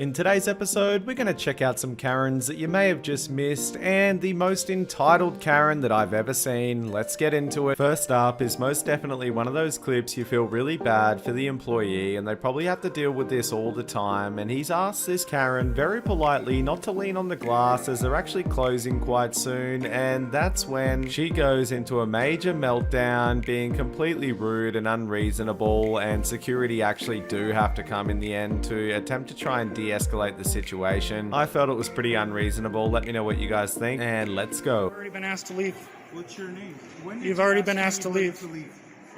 In today's episode, we're going to check out some Karens that you may have just missed, and the most entitled Karen that I've ever seen. Let's get into it. First up is most definitely one of those clips you feel really bad for the employee, and they probably have to deal with this all the time, and he's asked this Karen very politely not to lean on the glass as they're actually closing quite soon, and that's when she goes into a major meltdown, being completely rude and unreasonable, and security actually do have to come in the end to attempt to try and de-escalate the situation. I felt it was pretty unreasonable. Let me know what you guys think, and let's go. You've already been asked to leave. What's your name? You've already been asked to leave.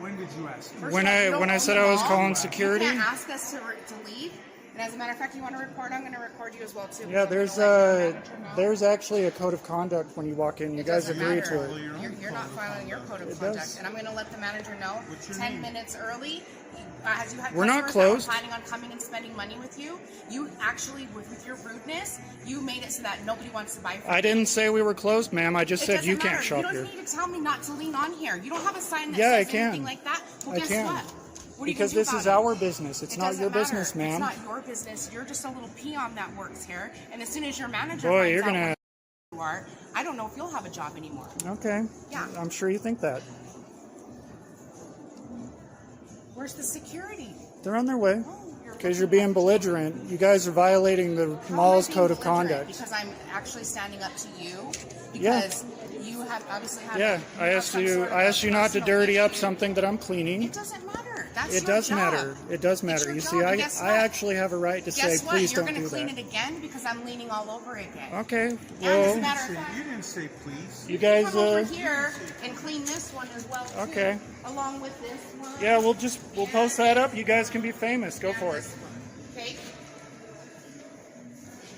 When did you ask? When I said I was calling security. You can't ask us to leave. And as a matter of fact, you want to record, I'm going to record you as well too. Yeah, there's actually a code of conduct when you walk in. You guys agree to it. You're not following your code of conduct, and I'm going to let the manager know 10 minutes early. As you had We're not customers that closed. were planning on coming and spending money with you, you actually, with your rudeness, you made it so that nobody wants to buy from you. I didn't say we were closed, ma'am. I just said you can't shop here. You don't need to tell me not to lean on here. You don't have a sign that Yeah, says I anything can. like that. Well, I guess can. what? What Because do you this do is about our business. It's not your business, ma'am. It's not your business. You're just a little peon that works here. And as soon as your manager Boy, finds you're out gonna. what you are, I don't know if you'll have a job anymore. Okay. Yeah. I'm sure you think that. Where's the security? They're on their way. Oh, Because you're being belligerent. You guys are violating the mall's code of conduct. Because I'm actually standing up to you. Yeah. Because you have obviously have. Yeah, I asked you not to dirty up something that I'm cleaning. It doesn't matter. That's It does matter. It does matter. You see, I actually have a right to say, please don't do that. You're going to clean it again because I'm leaning all over it again. Okay. Well, You didn't say please. You guys. Come over here and clean this one as well too. Okay. Along with this one. Yeah, we'll post that up. You guys can be famous. Go for it. Okay.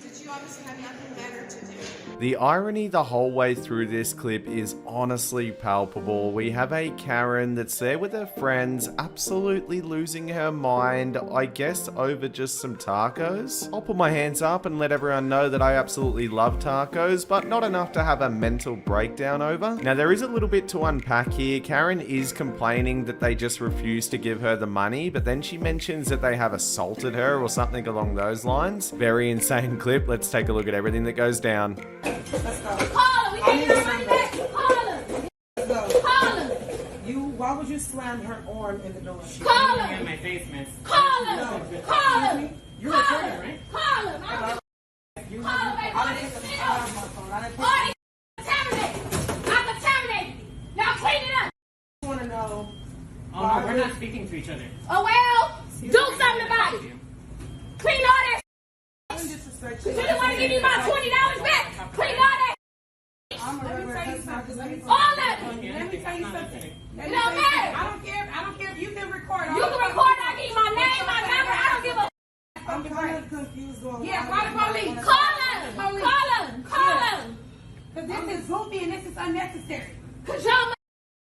Did you obviously have nothing better to do? The irony the whole way through this clip is honestly palpable. We have a Karen that's there with her friends, absolutely losing her mind, I guess over just some tacos. I'll put my hands up and let everyone know that I absolutely love tacos, but not enough to have a mental breakdown over. Now there is a little bit to unpack here. Karen is complaining that they just refuse to give her the money, but then she mentions that they have assaulted her or something along those lines. Very insane clip. Let's take a look at everything that goes down. Let's go. Call him. We can't get our money back. Call him. Let's go. Call him. Why would you slam her arm in the door? Call him. In my face, miss. Call him. No. Call him. You're recording, right? Call him. Call him. I'm contaminated. Now clean it up. I want to know. Oh no, we're not speaking to each other. Oh well, do something about it. Clean all that. You didn't want to give me my $20 back. Clean all that. Let me tell you something. All of it. Let me tell you something. It don't matter. I don't care if you can record. You can record. I need my name, my number. I don't give a. I'm kind of confused on. Yeah, call the police. Call them. Call them. Call them. Because this is goofy and this is unnecessary. Because y'all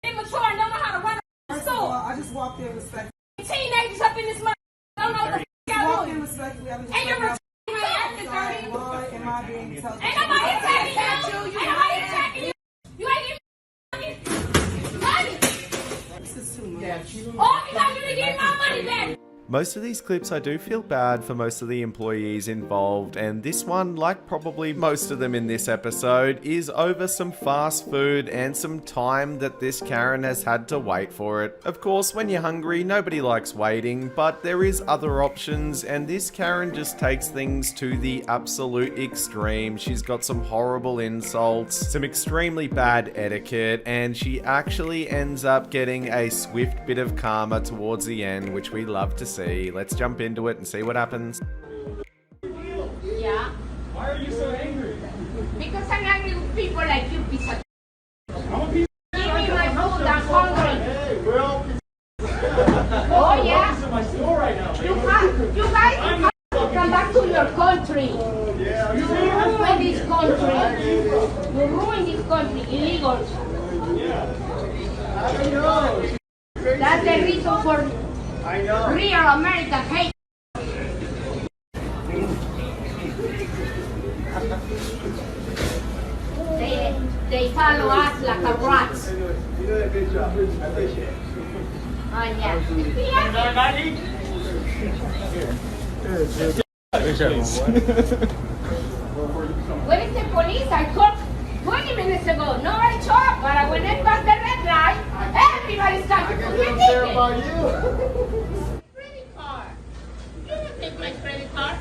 immature and don't know how to run a store. I just walked in respectfully. Teenagers up in this mother don't know what the f*** Walked in doing. respectfully. And you're my ass is dirty. Why am I being told? Ain't nobody attacking you. Ain't nobody attacking you. You ain't giving me money. This is too much. All because you didn't give my money back. Most of these clips I do feel bad for most of the employees involved, and this one, like probably most of them in this episode, is over some fast food and some time that this Karen has had to wait for it. Of course, when you're hungry, nobody likes waiting, but there is other options, and this Karen just takes things to the absolute extreme. She's got some horrible insults, some extremely bad etiquette, and she actually ends up getting a swift bit of karma towards the end, which we love to see. Let's jump into it and see what happens. Yeah. Why are you so angry? Because I'm angry with people like you, piece of I'm a piece Give me my food, I'm hungry. Hey, we're all Oh yeah? to my store right now. You guys have to come back to your country. Yeah, You ruin this country. You ruin this country, illegal. I know. That's the reason for I know. real American hate. They follow us like a rats. You did a good job. I appreciate it. Oh yeah. Everybody? Where is the police? I called 20 minutes ago. No, I talked, but when it was the red light, everybody's coming to get ticket. Credit card. You don't take my credit card.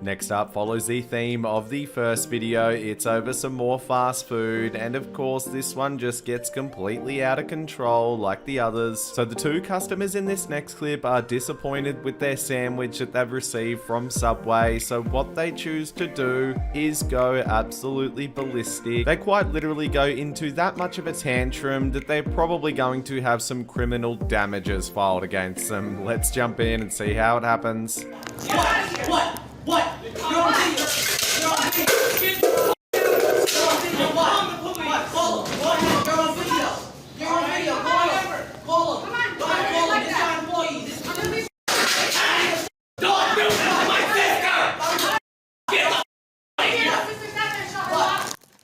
Next up follows the theme of the first video. It's over some more fast food, and of course this one just gets completely out of control like the others. So the two customers in this next clip are disappointed with their sandwich that they've received from Subway, so what they choose to do is go absolutely ballistic. They quite literally go into that much of a tantrum that they're probably going to have some criminal damages filed against them. Let's jump in and see how it happens. What? What? You're on video. You're on video. What? Call him. You're on video. You're on video. Call him. Call him. Come on. Call him. This is our employee. Don't do this to my sister. Get up.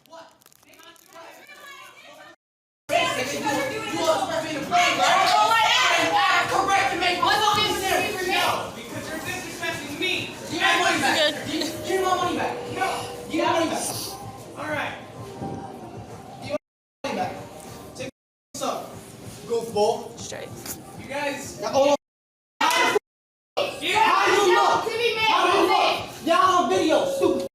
What? You are supposed to be an employee, right? Correct to make what's on this there? No, because you're disrespecting me. Give me my money back. Give me my money back. No. Give me my money back. All right. Give me my money back. Take this up. Goofball. Straight. You guys. Hold on. How you look? Y'all on video, stupid.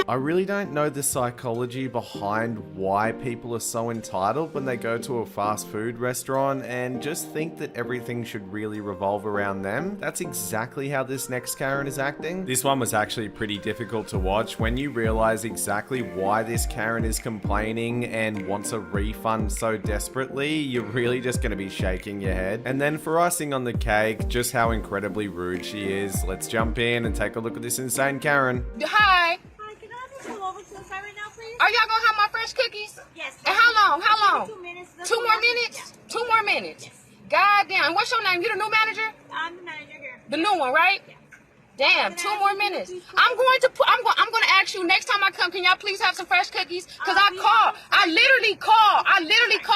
I really don't know the psychology behind why people are so entitled when they go to a fast food restaurant and just think that everything should really revolve around them. That's exactly how this next Karen is acting. This one was actually pretty difficult to watch. When you realize exactly why this Karen is complaining and wants a refund so desperately, you're really just going to be shaking your head. And then for icing on the cake, just how incredibly rude she is. Let's jump in and take a look at this insane Karen. Hi. Hi, can I just pull over to the side right now, please? Are y'all gonna have my fresh cookies? Yes. And how long? How long? 2 minutes. 2 more minutes? Yeah. 2 more minutes. Yes. God damn. What's your name? You the new manager? I'm the manager here. The new one, right? Yeah. Damn, 2 more minutes. I'm going to ask you next time I come, can y'all please have some fresh cookies? Cause I literally call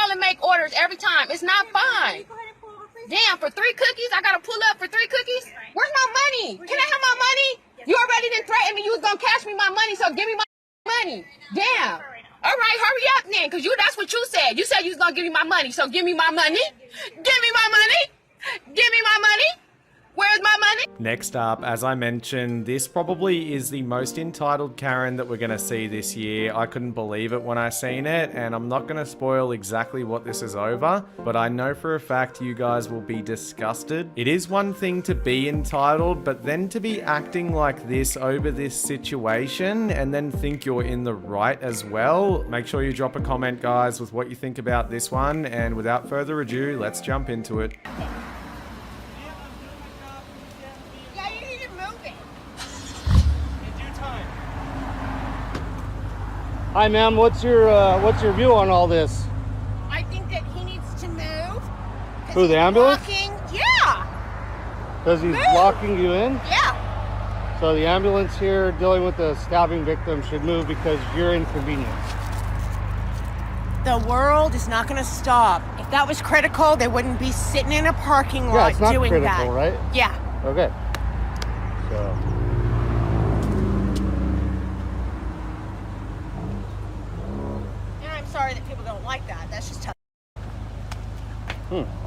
and make orders every time. It's not fine. Go ahead and pull over, please. Damn, for 3 cookies? I gotta pull up for 3 cookies? Where's my money? Can I have my money? You already didn't threaten me you was gonna cash me my money, so give me my money. Damn. All right, hurry up then, cause that's what you said. You said you was gonna give me my money, so give me my money. Give me my money. Give me my money. Where's my money? Next up, as I mentioned, this probably is the most entitled Karen that we're going to see this year. I couldn't believe it when I seen it, and I'm not going to spoil exactly what this is over, but I know for a fact you guys will be disgusted. It is one thing to be entitled, but then to be acting like this over this situation and then think you're in the right as well. Make sure you drop a comment, guys, with what you think about this one, and without further ado, let's jump into it. Hi, ma'am. What's your view on all this? I think that he needs to move. Who, the ambulance? Blocking. Yeah. Because he's blocking you in? Yeah. So the ambulance here dealing with the stabbing victim should move because you're inconvenienced. The world is not going to stop. If that was critical, they wouldn't be sitting in a parking lot it's not doing critical, that. right? Yeah. Okay. So. Sorry that people don't like that. That's just tough.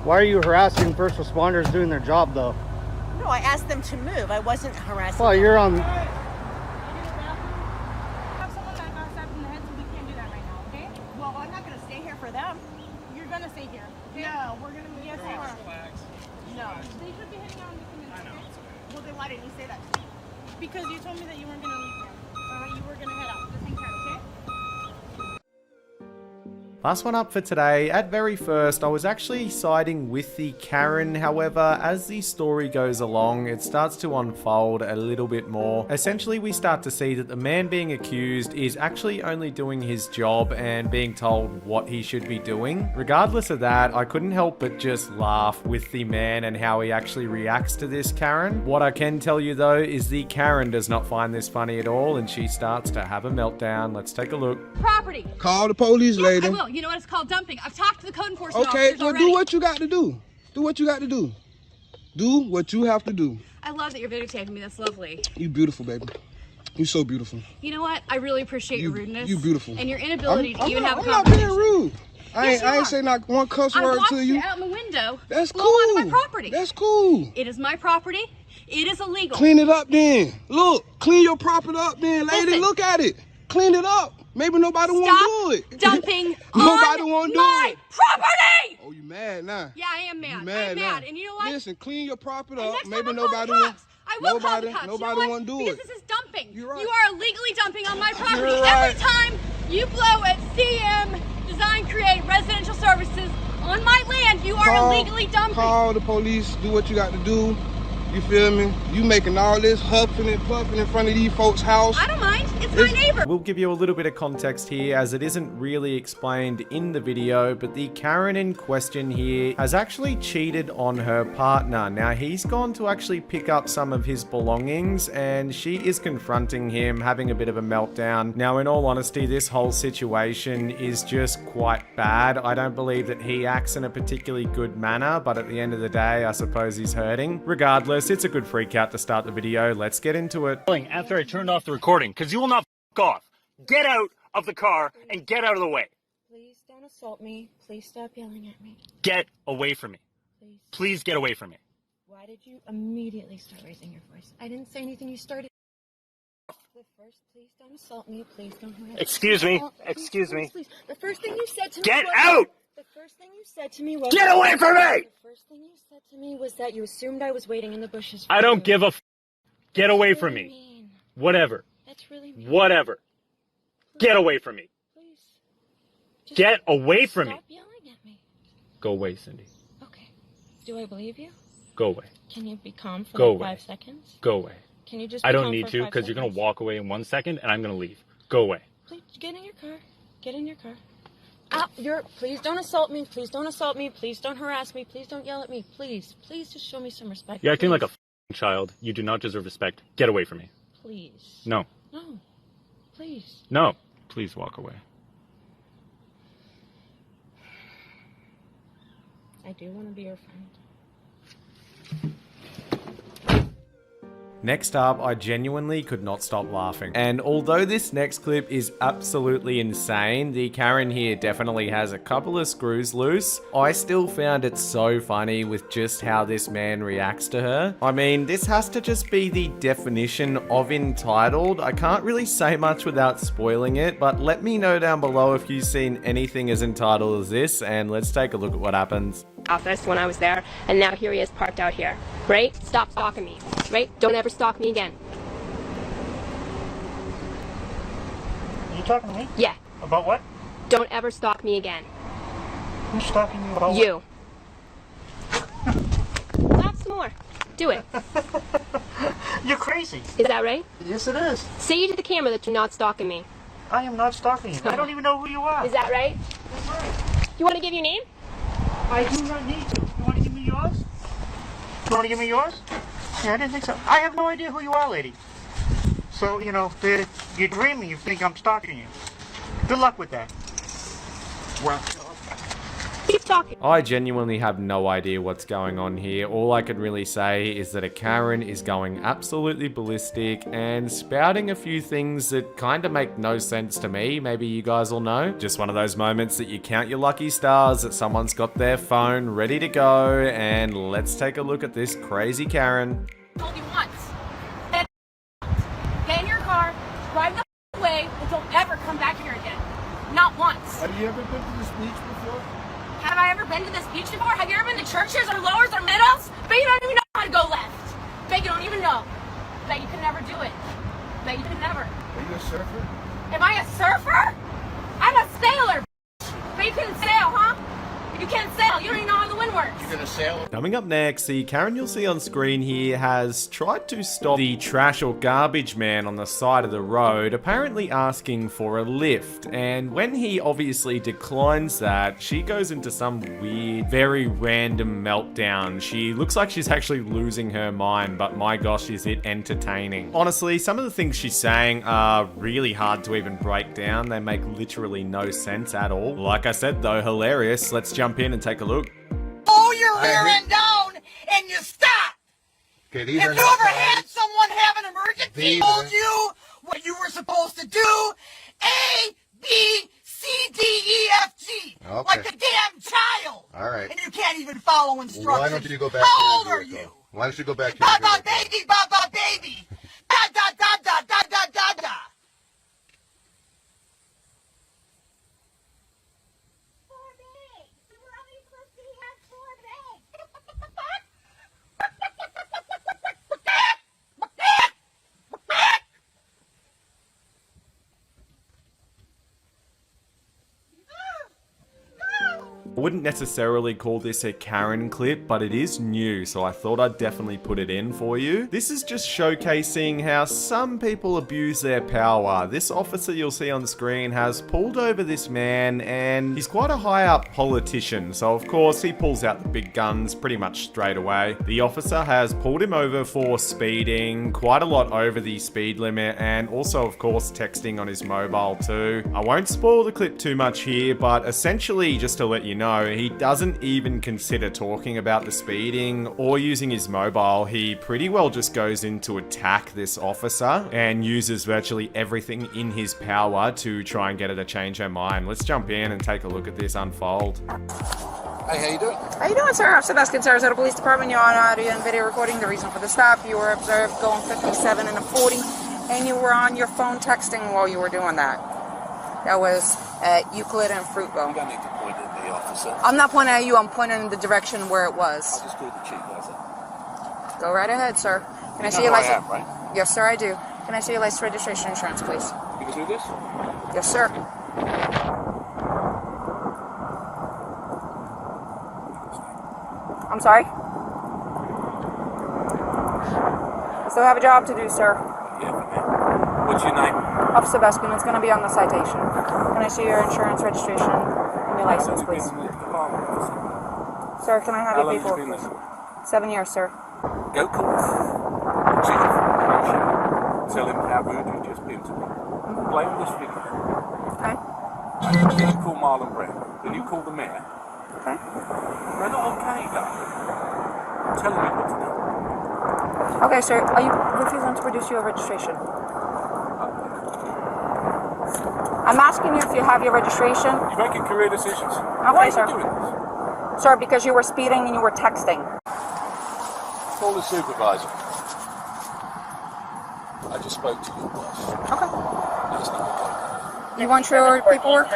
Why are you harassing first responders doing their job, though? No, I asked them to move. I wasn't harassing Well, them. you're on... Have someone that got stabbed in the head, so we can't do that right now, okay? Well, I'm not going to stay here for them. You're gonna stay here. Okay? No, we're going to move. Yes, you are. No. They should be heading out in 2 minutes, okay? Well, then why didn't you say that to me? Because you told me that you weren't gonna leave here. You were gonna head out. Just hang tight, okay? Last one up for today. At very first, I was actually siding with the Karen. However, as the story goes along, it starts to unfold a little bit more. Essentially, we start to see that the man being accused is actually only doing his job and being told what he should be doing. Regardless of that, I couldn't help but just laugh with the man and how he actually reacts to this Karen. What I can tell you though is the Karen does not find this funny at all and she starts to have a meltdown. Let's take a look. Property. Call the police, lady. I will. You know what? It's called dumping. I've talked to the code enforcement Okay, officers well, already. do what you got to do. Do what you got to do. Do what you have to do. I love that you're videotaping me. That's lovely. You beautiful, baby. You so beautiful. You know what? I really appreciate your rudeness. You beautiful. And your inability to even have a I'm not conversation. being rude. Yes, I ain't say not one cuss I word watched to you. it out in the window. That's blow cool. onto my property. That's cool. It is my property. It is illegal. Clean it up then. Look, clean your property up then, lady. Listen. Look at it. Clean it up. Maybe nobody won't do it. Dumping Nobody on won't do my it. property. Oh, you mad now? Yeah, I am mad. You I am now. mad. And you know what? Listen, clean your property And up. next time Maybe I'll call nobody the will. cops. I will call the cops. Nobody you know won't do because it. this is dumping. You're right. You are illegally dumping on my property. You're right. Every time you blow at CM Design Create Residential Services on my land, you are illegally dumping. Call the police. Do what you got to do. You feel me? You making all this huffing and puffing in front of these folks' house. I don't mind. It's my neighbor. We'll give you a little bit of context here as it isn't really explained in the video, but the Karen in question here has actually cheated on her partner. Now he's gone to actually pick up some of his belongings and she is confronting him, having a bit of a meltdown. Now in all honesty, this whole situation is just quite bad. I don't believe that he acts in a particularly good manner, but at the end of the day, I suppose he's hurting. Regardless, it's a good freak out to start the video. Let's get into it. After I turned off the recording, because you will not f off. Get out of the car and get out of the way. Please don't assault me. Please stop yelling at me. Get away from me. Please. Please get away from me. Why did you immediately start raising your voice? I didn't say anything. You started. The first, please don't assault me. Please don't harass me. Excuse me. Please, Excuse me. please. The first thing you said to me Get was, out! The first thing you said to me was... Get away from me! The first thing you said to me was that you assumed I was waiting in the bushes. I don't give a f. Get away from me. Mean. Whatever. That's really mean. Whatever. Get away from me. Please. Just Get away from me. Stop yelling at me. Go away, Cindy. Okay. Do I believe you? Go away. Can you be calm for Go like away. 5 seconds? Go away. Can you just I be don't calm need for to 5 because you're going seconds? to walk away in 1 second and I'm going to leave. Go away. Please get in your car. Get in your car. Please don't assault me. Please don't assault me. Please don't harass me. Please don't yell at me. Please. Please just show me some respect. You're acting please. like a f***ing child. You do not deserve respect. Get away from me. Please. No. No. Please. No. Please walk away. I do want to be your friend. Next up, I genuinely could not stop laughing. And although this next clip is absolutely insane, the Karen here definitely has a couple of screws loose, I still found it so funny with just how this man reacts to her. I mean, this has to just be the definition of entitled. I can't really say much without spoiling it, but let me know down below if you've seen anything as entitled as this, and let's take a look at what happens. Office when I was there, and now here he is parked out here. Right? Stop stalking me. Right? Don't ever stalk me again. Are you talking to me? Yeah. About what? Don't ever stalk me again. Who's stalking you about You. Laugh some more. Do it. You're crazy. Is that right? Yes, it is. Say to the camera that you're not stalking me. I am not stalking you. I don't even know who you are. Is that right? That's right. You want to give your name? I do not need to. You want to give me yours? You want to give me yours? Yeah, I didn't think so. I have no idea who you are, lady. So, you know, you're dreaming. You think I'm stalking you. Good luck with that. Well, keep talking. I genuinely have no idea what's going on here. All I can really say is that a Karen is going absolutely ballistic and spouting a few things that kind of make no sense to me. Maybe you guys will know. Just one of those moments that you count your lucky stars that someone's got their phone ready to go. And let's take a look at this crazy Karen. I told you once. Get in your car, drive the way, and don't ever come back here again. Not once. Have you ever been to this beach before? Have I ever been to this beach before? Have you ever been to churches or lowers or middles? Bet you don't even know how to go left. Bet you don't even know. Bet you can never do it. Bet you can never. Are you a surfer? Am I a surfer? I'm a sailor. Bet you couldn't sail, huh? You can't sail. You don't even know how the wind works. You're gonna sail? Coming up next, the Karen you'll see on screen here has tried to stop the trash or garbage man on the side of the road, apparently asking for a lift. And when he obviously declines that, she goes into some weird, very random meltdown. She looks like she's actually losing her mind, but my gosh, is it entertaining. Honestly, some of the things she's saying are really hard to even break down. They make literally no sense at all. Like I said though, hilarious. Let's jump in and take a look. Oh, your rear end down and you stop. Okay, If you ever had someone have an emergency, told you what you were supposed to do, A, B, C, D, E, F, G, like a damn child. All right. And you can't even follow instructions. Why don't you go back? How old are you? Why don't you go back to Baba baby, Baba baby. Da da da da da da da da. I wouldn't necessarily call this a Karen clip, but it is new, so I thought I'd definitely put it in for you. This is just showcasing how some people abuse their power. This officer you'll see on the screen has pulled over this man, and he's quite a high up politician, so of course he pulls out the big guns pretty much straight away. The officer has pulled him over for speeding, quite a lot over the speed limit, and also of course texting on his mobile too. I won't spoil the clip too much here, but essentially just to let you know, he doesn't even consider talking about the speeding or using his mobile. He pretty well just goes in to attack this officer and uses virtually everything in his power to try and get her to change her mind. Let's jump in and take a look at this unfold. Hey, how you doing? How you doing, sir? Officer Baskin, Sarasota Police Department. You're on audio and video recording. The reason for the stop, you were observed going 57 and a 40, and you were on your phone texting while you were doing that. That was at Euclid and Fruitville. You don't need to point at me, officer. I'm not pointing at you, I'm pointing in the direction where it was. I just called the chief, that's it. Go right ahead, sir. Can I see your license? I am, right? Yes, sir, I do. Can I see your license, registration, insurance, please? You can do this? Yes, sir. I'm sorry? I still have a job to do, sir. Yeah, man. What's your name? Officer Baskin, it's going to be on the citation. Can I see your insurance, registration, and your license, please? Sir, can I have your paperwork, please? 7 years, sir. Go call the chief. Tell him how rude you just been to me. Play on this video. Okay. Then you call Marlon Brown. Then you call the mayor. Okay. They're not okay, though. Tell me what to do. Okay, sir. Are you refusing to produce your registration? I'm asking you if you have your registration. You're making career decisions. Okay, Why sir. are you doing this? Sir, because you were speeding and you were texting. Call the supervisor. I just spoke to your boss. Okay. It's not okay. You want your paperwork?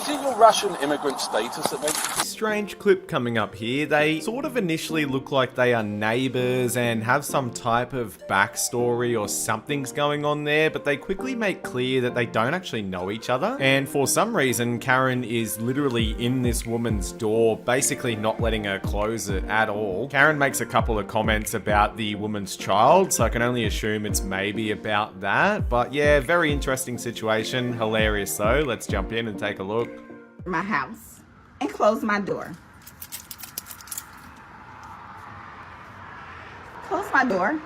Is it your Russian immigrant status that makes you... Strange clip coming up here. They sort of initially look like they are neighbors and have some type of backstory or something's going on there, but they quickly make clear that they don't actually know each other. And for some reason, Karen is literally in this woman's door, basically not letting her close it at all. Karen makes a couple of comments about the woman's child, so I can only assume it's maybe about that. But yeah, very interesting situation. Hilarious though. Let's jump in and take a look. My house and close my door. Close my door.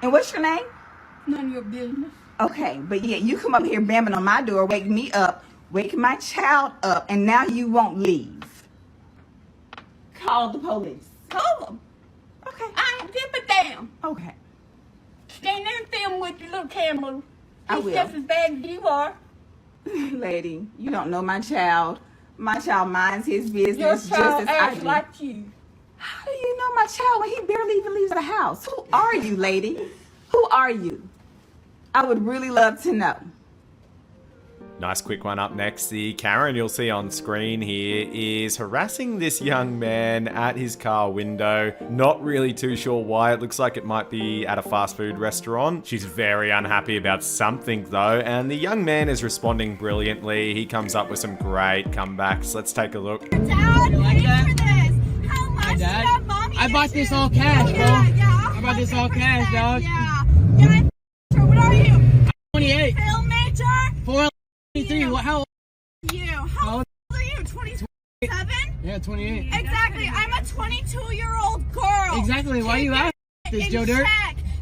And what's your name? None of your business. Okay, but yeah, you come up here banging on my door, wake me up, wake my child up, and now you won't leave. Call the police. Call them. Okay. I ain't give a damn. Okay. Stand there and film with your little camera. I He's will. just as bad as you are. Lady, you don't know my child. My child minds his business Your just child as I acts do. like you. How do you know my child when he barely even leaves the house? Who are you, lady? Who are you? I would really love to know. Nice quick one up next. The Karen you'll see on screen here is harassing this young man at his car window. Not really too sure why. It looks like it might be at a fast food restaurant. She's very unhappy about something though, and the young man is responding brilliantly. He comes up with some great comebacks. Let's take a look. Dad, you like that? For this. How much? Hi, Dad. I bought this all cash, bro. I bought this all cash, dog. Yeah. What are you? 28. Film major? 423. How old are you? How old are you? 27? Yeah, 28. Exactly. I'm a 22-year-old girl. Exactly. Why are you asking this, Joe Dirt?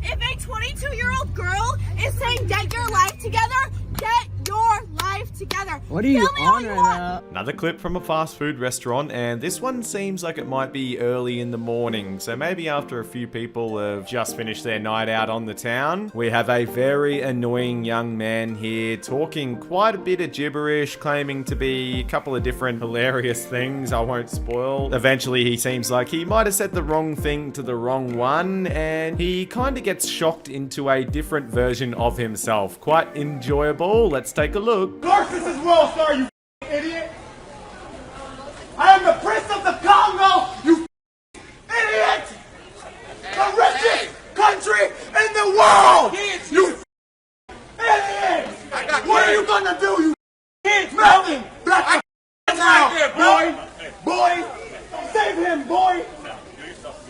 If a 22-year-old girl is saying get your life together, get your life together. What are you on right now? Another clip from a fast food restaurant, and this one seems like it might be early in the morning, so maybe after a few people have just finished their night out on the town. We have a very annoying young man here talking quite a bit of gibberish, claiming to be a couple of different hilarious things I won't spoil. Eventually he seems like he might have said the wrong thing to the wrong one, and he kind of gets shocked into a different version of himself. Quite enjoyable. Let's take a look. Of course this is World Star, you idiot! I am the Prince of the Congo, you idiot! The richest country in the world! You idiot! What are you gonna do, you kids? Melvin! Black now, boy! Boy! Save him, boy!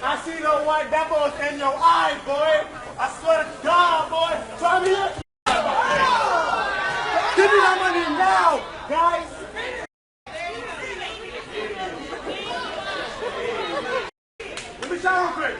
I see the white devils in your eyes, boy! I swear to God, boy! Try me here! Give me that money now, guys! Let me shower quick!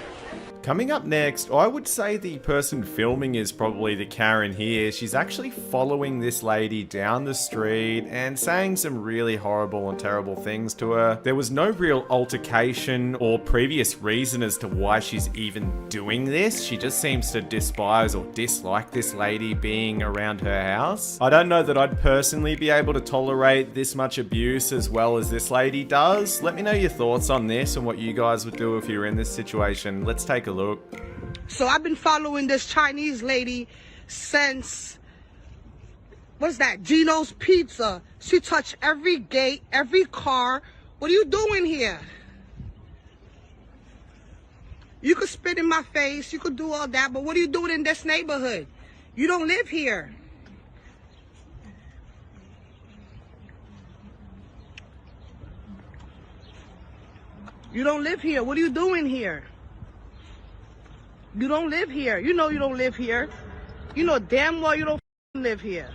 Coming up next, I would say the person filming is probably the Karen here. She's actually following this lady down the street and saying some really horrible and terrible things to her. There was no real altercation or previous reason as to why she's even doing this. She just seems to despise or dislike this lady being around her house. I don't know that I'd personally be able to tolerate this much abuse as well as this lady does. Let me know your thoughts on this and what you guys would do if you're in this situation. Let's take a look. So I've been following this Chinese lady since, what's that, Gino's Pizza. She touched every gate, every car. What are you doing here? You could spit in my face, you could do all that, but what are you doing in this neighborhood? You don't live here. You don't live here. What are you doing here? You don't live here. You know you don't live here. You know damn well you don't live here.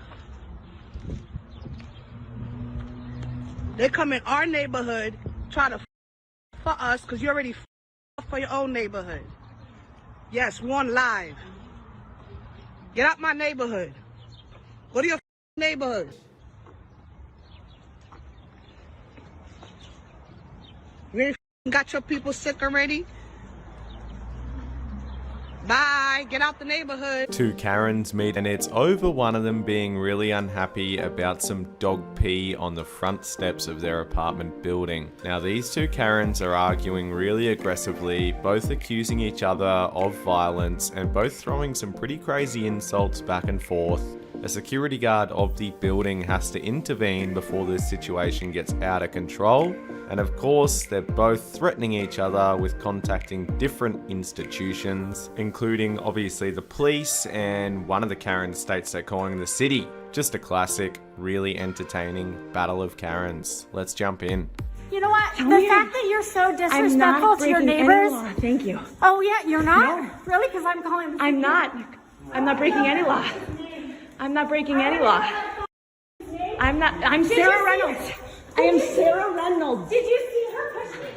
They come in our neighborhood, try to for us, because you already for your own neighborhood. Yes, one live. Get out my neighborhood. Go to your neighborhood. You ain't got your people sick already? Bye, get out the neighborhood. Two Karens meet and it's over one of them being really unhappy about some dog pee on the front steps of their apartment building. Now these two Karens are arguing really aggressively, both accusing each other of violence and both throwing some pretty crazy insults back and forth. A security guard of the building has to intervene before this situation gets out of control. And of course, they're both threatening each other with contacting different institutions, including obviously the police, and one of the Karens states they're calling the city. Just a classic, really entertaining battle of Karens. Let's jump in. You know what? The fact that you're so disrespectful to your neighbors. Thank you. Oh yeah, you're not? No. Really? Because I'm calling. I'm not. I'm not breaking any law. I'm not breaking any law. I'm not. I'm Sarah Reynolds. I am Sarah Reynolds. Did you see her push me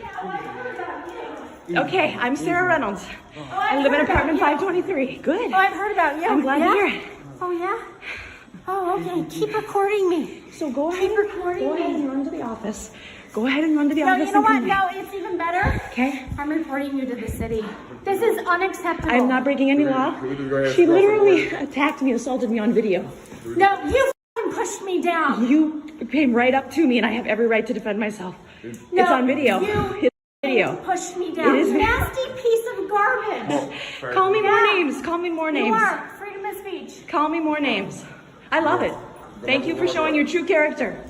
down? Okay, I'm Sarah Reynolds. I live in apartment 523. Good. Oh, I've heard about you. I'm glad to hear it. Oh yeah? Oh, okay. Keep recording me. So go ahead. Keep recording Go ahead and run to the office. Go ahead and run to the office. No, you know what? And No, it's even better. Okay. I'm reporting you to the city. This is unacceptable. I'm not breaking any law. She literally attacked me, assaulted me on video. No, you pushed me down. You came right up to me, and I have every right to defend myself. No, it's on video. It's video. Pushed me down. It is nasty piece of garbage. Call me more names. Call me more names. You are freedom of speech. Call me more names. I love it. Thank you for showing your true character.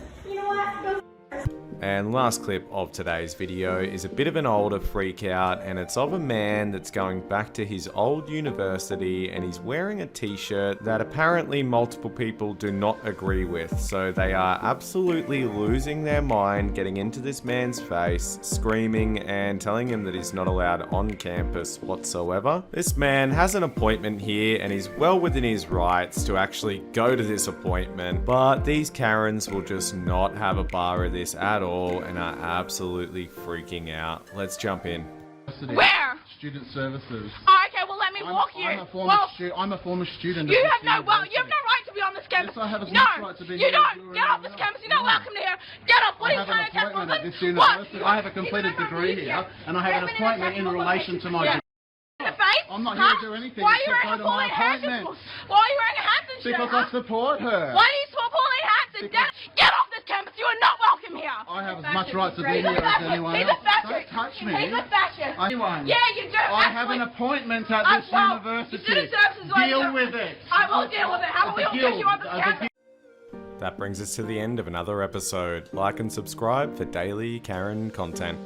And last clip of today's video is a bit of an older freakout, and it's of a man that's going back to his old university, and he's wearing a t-shirt that apparently multiple people do not agree with. So they are absolutely losing their mind, getting into this man's face, screaming and telling him that he's not allowed on campus whatsoever. This man has an appointment here and he's well within his rights to actually go to this appointment, but these Karens will just not have a bar of this at all and are absolutely freaking out. Let's jump in. Where? Student services. Oh, okay, well let me walk you. I'm a former student. You have no right to be on this campus. Yes, I have as no, much right to be you here don't. as you Get off this campus. You're not welcome here. Get off. What are you trying to get from us? What? I have a completed degree here, and I have an appointment in relation to my. I'm not here to do anything. Why are you except wearing go to my appointment? Why are you wearing a Hanson shirt? Because I support her. Why do you support Pauline Hanson? Get off this campus. You are not welcome here. I have as much right to be here as anyone else. Don't touch me. He's a fascist. Anyone. Yeah, you do. I have an appointment at this university. Deal with it. I will deal with it. How about we all get you on this campus? That brings us to the end of another episode. Like and subscribe for daily Karen content.